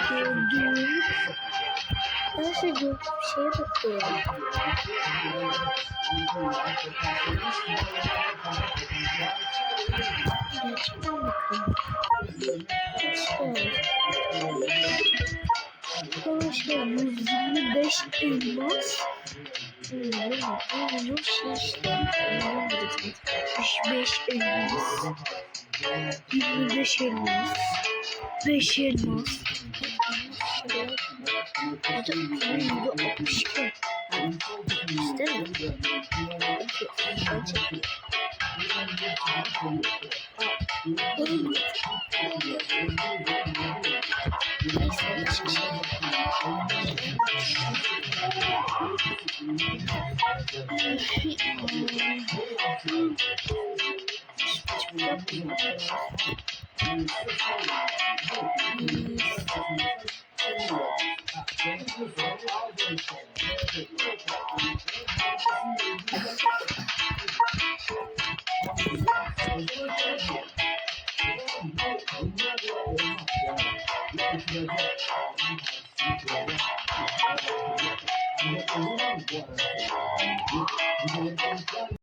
Gördüğüm nasıl gördüğüm şeye bakıyorum. Gerçekten bakıyorum. Arkadaşlar 125 elmas. Bunun şey işte. 65 elmas. 25 elmas. 5 elmas. Burada 62. İstemiyorum.